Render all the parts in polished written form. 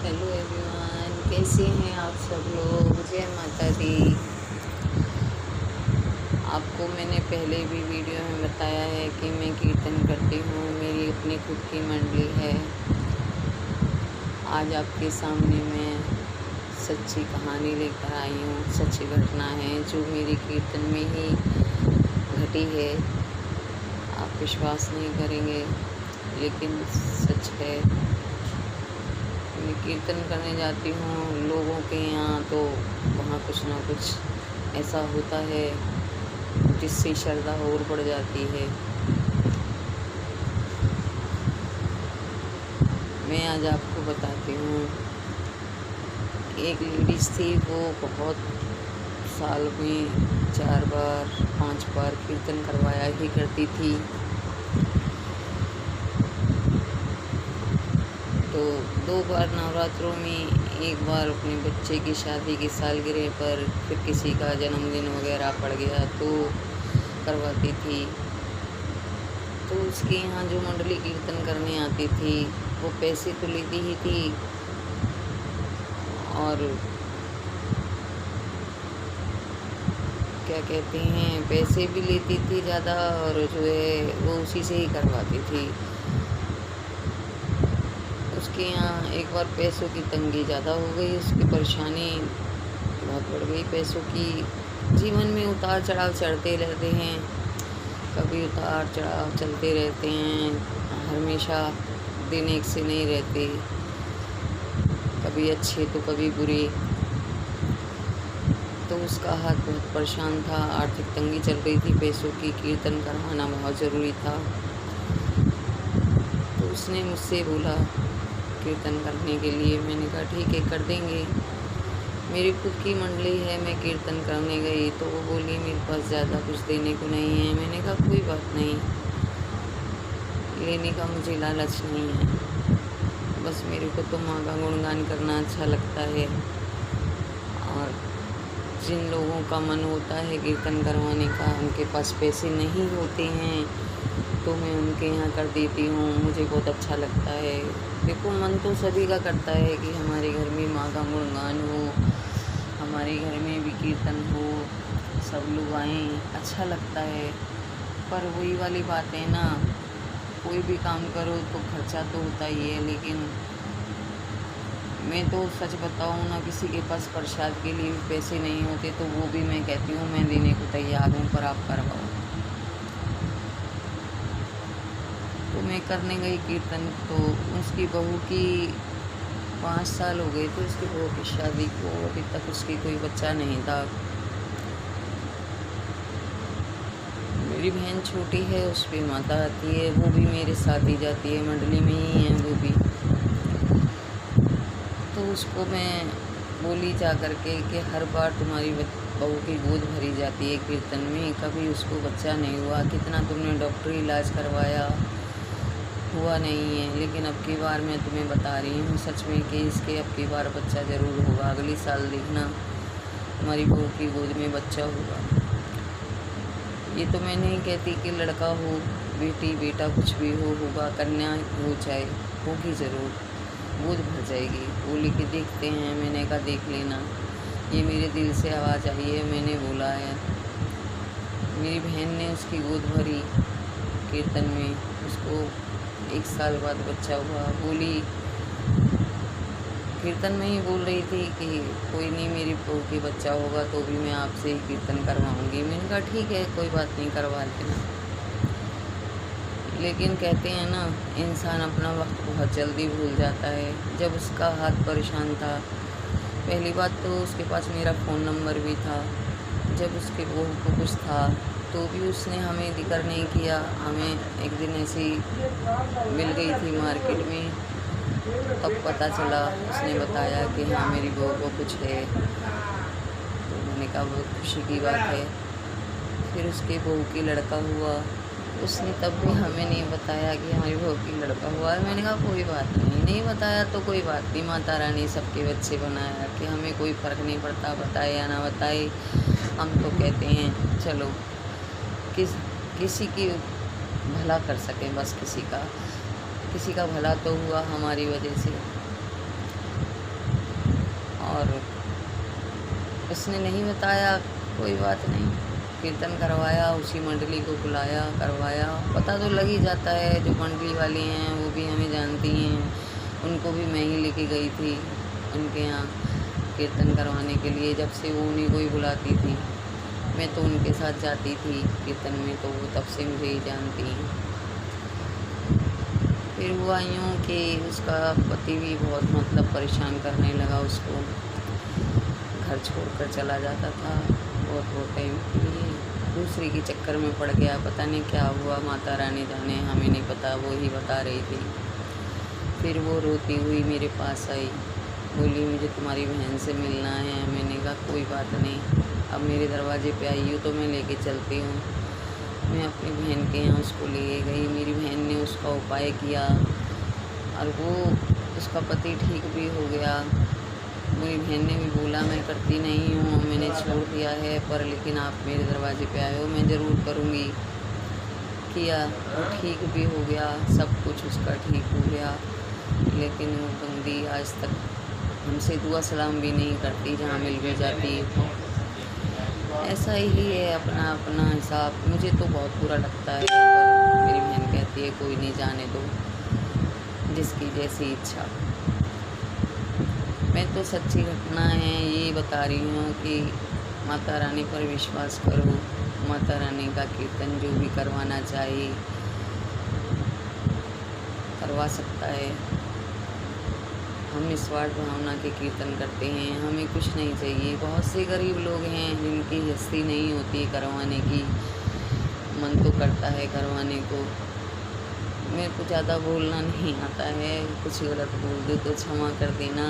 Hello everyone, कैसे हैं आप सब लोग। जय माता दी। आपको मैंने पहले भी वीडियो में बताया है कि मैं कीर्तन करती हूँ, मेरी अपनी खुद की मंडली है। आज आपके सामने मैं सच्ची कहानी लेकर आई हूँ, सच्ची घटना है जो मेरी कीर्तन में ही घटी है। आप विश्वास नहीं करेंगे लेकिन सच है। मैं कीर्तन करने जाती हूँ लोगों के यहाँ, तो वहाँ कुछ ना कुछ ऐसा होता है जिससे श्रद्धा और बढ़ जाती है। मैं आज आपको बताती हूँ। एक लेडीज़ थी, वो बहुत साल में 4 बार 5 बार कीर्तन करवाया ही करती थी। तो 2 बार नवरात्रों में, 1 बार अपने बच्चे की शादी की सालगिरह पर, फिर किसी का जन्मदिन वगैरह पड़ गया तो करवाती थी। तो उसके यहाँ जो मंडली कीर्तन करने आती थी वो पैसे तो लेती ही थी और क्या कहते हैं, पैसे भी लेती थी ज़्यादा, और जो है वो उसी से ही करवाती थी। उसके यहाँ एक बार पैसों की तंगी ज़्यादा हो गई, उसकी परेशानी बहुत बढ़ गई पैसों की। जीवन में उतार चढ़ाव चढ़ते रहते हैं, कभी उतार चढ़ाव चलते रहते हैं, हमेशा दिन एक से नहीं रहते, कभी अच्छे तो कभी बुरे। तो उसका हाथ बहुत परेशान था, आर्थिक तंगी चल रही थी पैसों की, कीर्तन करवाना बहुत ज़रूरी था। तो उसने मुझसे बोला कीर्तन करने के लिए। मैंने कहा ठीक है, कर देंगे। मेरी खुद की मंडली है, मैं कीर्तन करने गई तो वो बोली मेरे पास ज़्यादा कुछ देने को नहीं है। मैंने कहा कोई बात नहीं, लेने का मुझे लालच नहीं है, बस मेरे को तो माँ का गुणगान करना अच्छा लगता है। और जिन लोगों का मन होता है कीर्तन करवाने का, उनके पास पैसे नहीं होते हैं, तो मैं उनके यहाँ कर देती हूँ, मुझे बहुत अच्छा लगता है। देखो, मन तो सभी का करता है कि हमारे घर में माँ का गुणगान हो, हमारे घर में भी कीर्तन हो, सब लोग आएँ, अच्छा लगता है। पर वही वाली बात है ना, कोई भी काम करो तो खर्चा तो होता ही है। लेकिन मैं तो सच बताऊँ ना, किसी के पास प्रसाद के लिए भी पैसे नहीं होते तो वो भी मैं कहती हूँ मैं देने को तैयार हूँ, पर आप करवाओ। तो मैं करने गई कीर्तन, तो उसकी बहू की 5 साल हो गए थे उसकी बहू की शादी को, अभी तक उसकी कोई बच्चा नहीं था। मेरी बहन छोटी है, उस पर माता आती है, वो भी मेरे साथ ही जाती है, मंडली में ही है वो भी। तो उसको मैं बोली जा करके कि हर बार तुम्हारी बहू की गोद भरी जाती है कीर्तन में, कभी उसको बच्चा नहीं हुआ, कितना तुमने डॉक्टरी इलाज करवाया, हुआ नहीं है। लेकिन अब की बार मैं तुम्हें बता रही हूँ सच में कि इसके अब की बार बच्चा ज़रूर होगा, अगली साल देखना तुम्हारी बहू की गोद में बच्चा होगा। ये तो मैं नहीं कहती कि लड़का हो, बेटी बेटा कुछ भी हो, होगा, कन्या हो चाहे, होगी ज़रूर, गोद भर जाएगी। बोली कि देखते हैं। मैंने कहा देख लेना, ये मेरे दिल से आवाज़ आई है, मैंने बोला है। मेरी बहन ने उसकी गोद भरी कीर्तन में, उसको 1 साल बाद बच्चा हुआ। बोली कीर्तन में ही बोल रही थी कि कोई नहीं, मेरी बहू के बच्चा होगा तो भी मैं आपसे ही कीर्तन करवाऊंगी। मैंने कहा ठीक है, कोई बात नहीं, करवा लेना। लेकिन कहते हैं ना, इंसान अपना वक्त बहुत जल्दी भूल जाता है। जब उसका हाथ परेशान था, पहली बात तो उसके पास मेरा फ़ोन नंबर भी था। जब उसके बहू को कुछ था तो भी उसने हमें जिक्र नहीं किया। हमें एक दिन ऐसी मिल गई थी मार्केट में, तब पता चला, उसने बताया कि हाँ मेरी बहू को कुछ है। तो मैंने कहा बहुत खुशी की बात है। फिर उसके बहू की लड़का हुआ, उसने तब भी हमें नहीं बताया कि हमारी बहू की लड़का हुआ। मैंने कहा कोई बात नहीं, नहीं बताया तो कोई बात नहीं, माता रानी सबके बच्चे बनाया, कि हमें कोई फ़र्क नहीं पड़ता बताए या ना बताए। हम तो कहते हैं चलो किसी की भला कर सकें, बस किसी का भला तो हुआ हमारी वजह से। उसने नहीं बताया, कोई बात नहीं, कीर्तन करवाया, उसी मंडली को बुलाया, करवाया। पता तो लग ही जाता है, जो मंडली वाली हैं वो भी हमें जानती हैं, उनको भी मैं ही लेके गई थी उनके यहाँ कीर्तन करवाने के लिए। जब से वो उन्हीं को ही बुलाती थी, मैं तो उनके साथ जाती थी कीर्तन में, तो वो तब से मुझे ही जानती हैं। फिर हुआ यूँ कि उसका पति भी बहुत मतलब परेशान करने लगा उसको, घर छोड़कर चला जाता था बहुत टाइम के लिए, दूसरी के चक्कर में पड़ गया। पता नहीं क्या हुआ, माता रानी जाने, हमें नहीं पता, वो ही बता रही थी। फिर वो रोती हुई मेरे पास आई, बोली मुझे तुम्हारी बहन से मिलना है। मैंने कहा कोई बात नहीं, अब मेरे दरवाजे पे आई हो तो मैं लेके चलती हूँ। मैं अपनी बहन के यहाँ उसको ले गई, मेरी बहन ने उसका उपाय किया और वो उसका पति ठीक भी हो गया। मेरी बहन ने भी बोला मैं करती नहीं हूँ, मैंने छोड़ दिया है, पर लेकिन आप मेरे दरवाजे पे आए हो, मैं ज़रूर करूँगी। किया, वो ठीक भी हो गया, सब कुछ उसका ठीक हो गया। लेकिन वो बंदी आज तक हमसे दुआ सलाम भी नहीं करती, जहाँ मिल भी जाती है। ऐसा ही है, अपना अपना हिसाब। मुझे तो बहुत बुरा लगता है, पर मेरी बहन कहती है कोई नहीं, जाने दो, जिसकी जैसी इच्छा। मैं तो सच्ची घटना है ये बता रही हूँ कि माता रानी पर विश्वास करो। माता रानी का कीर्तन जो भी करवाना चाहिए करवा सकता है। हम निस्वार्थ भावना के कीर्तन करते हैं, हमें कुछ नहीं चाहिए। बहुत से गरीब लोग हैं जिनकी हस्ती नहीं होती करवाने की, मन तो करता है करवाने को। मेरे को ज़्यादा बोलना नहीं आता है, कुछ गलत बोल दो तो क्षमा कर देना,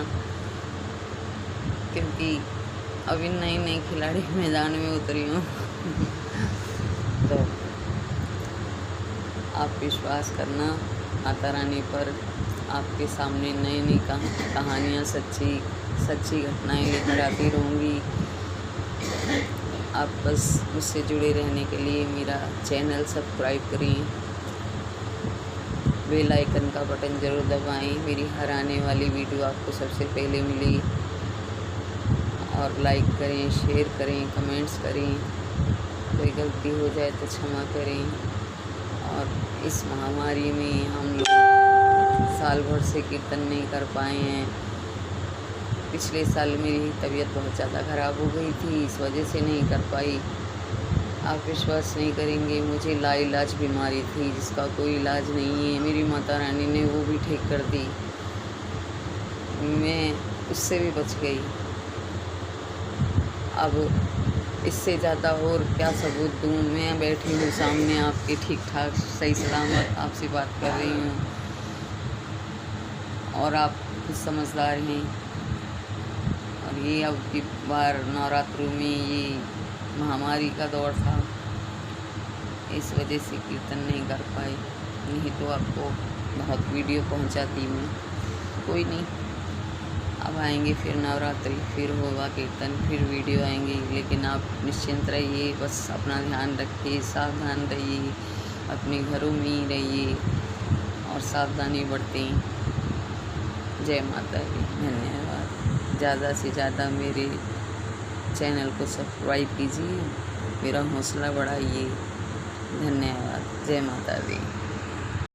क्योंकि अभी नई नई खिलाड़ी मैदान में उतरी हूँ। तो आप विश्वास करना माता रानी पर, आपके सामने नई नई कहानियाँ, सच्ची घटनाएं लेकर आती रहूँगी। आप बस मुझसे जुड़े रहने के लिए मेरा चैनल सब्सक्राइब करें, बेल आइकन का बटन ज़रूर दबाएं, मेरी हर आने वाली वीडियो आपको सबसे पहले मिले। और लाइक करें, शेयर करें, कमेंट्स करें, कोई गलती हो जाए तो क्षमा करें। और इस महामारी में हम लोग साल भर से कीर्तन नहीं कर पाए हैं। पिछले साल मेरी तबीयत बहुत ज़्यादा ख़राब हो गई थी, इस वजह से नहीं कर पाई। आप विश्वास नहीं करेंगे, मुझे लाइलाज बीमारी थी जिसका कोई इलाज नहीं है, मेरी माता रानी ने वो भी ठीक कर दी, मैं उससे भी बच गई। अब इससे ज़्यादा और क्या सबूत दूँ? मैं बैठी हूँ सामने आपके, ठीक ठाक सही सलामत आपसे बात कर रही हूँ, और आप कुछ समझदार हैं। और ये अब की बार नवरात्रों में ये महामारी का दौर था, इस वजह से कीर्तन नहीं कर पाई, नहीं तो आपको बहुत वीडियो पहुंचाती मैं। कोई नहीं, अब आएंगे फिर नवरात्रि, फिर होगा कीर्तन, फिर वीडियो आएंगी। लेकिन आप निश्चिंत रहिए, बस अपना ध्यान रखिए, सावधान रहिए, अपने घरों में ही रहिए और सावधानी बरतें। जय माता दी। धन्यवाद। ज़्यादा से ज़्यादा मेरे चैनल को सब्सक्राइब कीजिए, मेरा हौसला बढ़ाइए। धन्यवाद। जय माता दी।